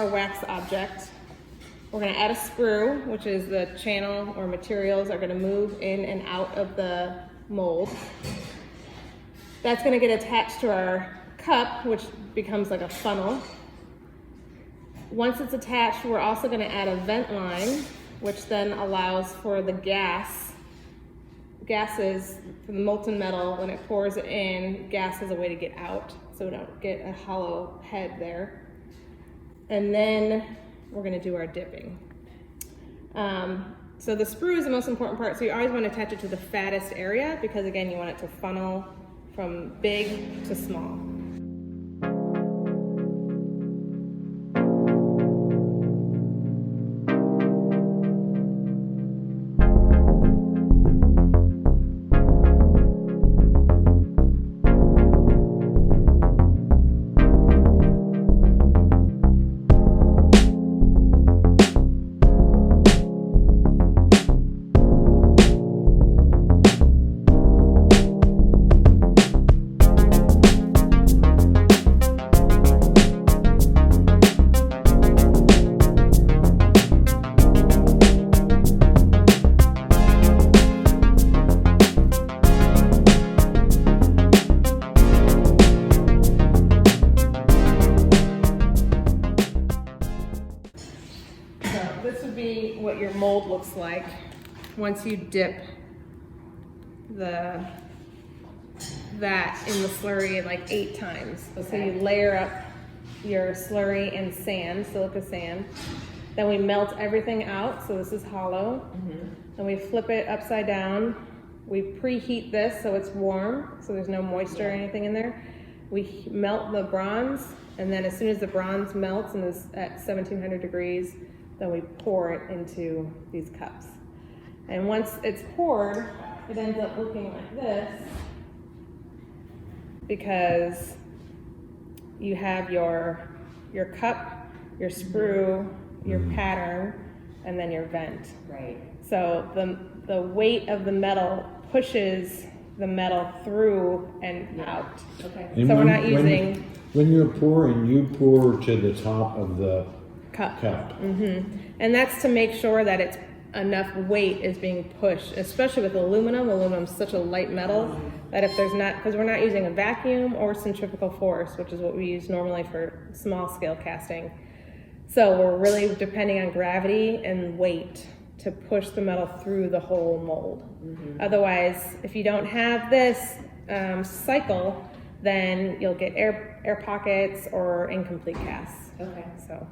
our wax object. We're going to add a sprue, which is the channel or materials are going to move in and out of the mold. That's going to get attached to our cup, which becomes like a funnel. Once it's attached, we're also going to add a vent line, which then allows for the gases, the molten metal, when it pours it in, gas is a way to get out, so we don't get a hollow head there. And then we're going to do our dipping. So the sprue is the most important part, so you always want to attach it to the fattest area because, again, you want it to funnel from big to small. This would be what your mold looks like once you dip that in the slurry like 8 times. Okay. So you layer up your slurry and sand, silica sand. Then we melt everything out, so this is hollow. Then we flip it upside down. We preheat this so it's warm, so there's no moisture or anything in there. We melt the bronze, and then as soon as the bronze melts and is at 1700 degrees, then we pour it into these cups. And once it's poured, it ends up looking like this because you have your cup, your sprue, your pattern, and then your vent. Right. So the weight of the metal pushes the metal through and out. Okay. And So we're not using... When you're pouring, you pour to the top of the cup. And that's to make sure that it's enough weight is being pushed, especially with aluminum. Aluminum's such a light metal that if there's not, because we're not using a vacuum or centrifugal force, which is what we use normally for small scale casting. So we're really depending on gravity and weight to push the metal through the whole mold. Otherwise, if you don't have this cycle, then you'll get air pockets or incomplete casts. Okay. So,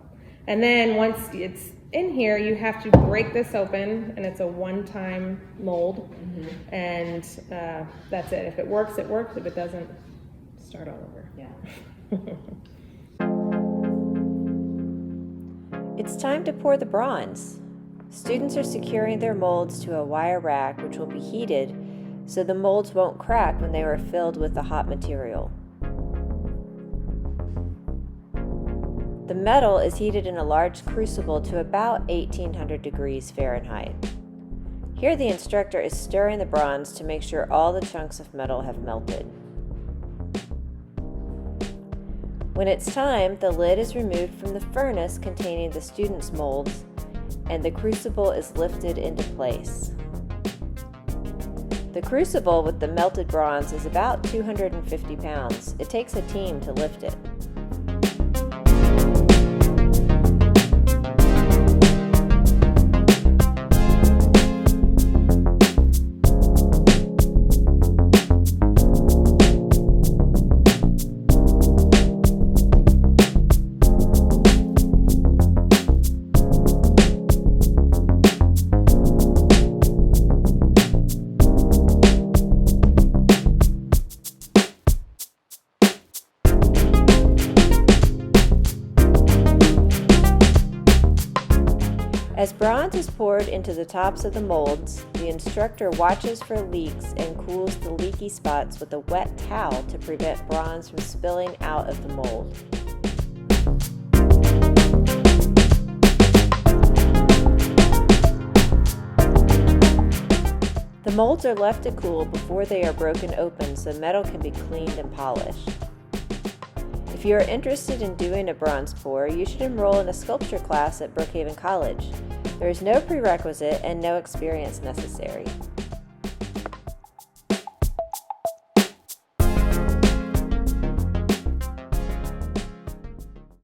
and then once it's in here, you have to break this open, and it's a one-time mold, and that's it. If it works, it works. If it doesn't, start all over. Yeah. It's time to pour the bronze. Students are securing their molds to a wire rack which will be heated so the molds won't crack when they are filled with the hot material. The metal is heated in a large crucible to about 1800 degrees Fahrenheit. Here the instructor is stirring the bronze to make sure all the chunks of metal have melted. When it's time, the lid is removed from the furnace containing the students' molds, and the crucible is lifted into place. The crucible with the melted bronze is about 250 pounds. It takes a team to lift it. As bronze is poured into the tops of the molds, the instructor watches for leaks and cools the leaky spots with a wet towel to prevent bronze from spilling out of the mold. The molds are left to cool before they are broken open so metal can be cleaned and polished. If If you are interested in doing a bronze pour, you should enroll in a sculpture class at Brookhaven College. There is no prerequisite and no experience necessary.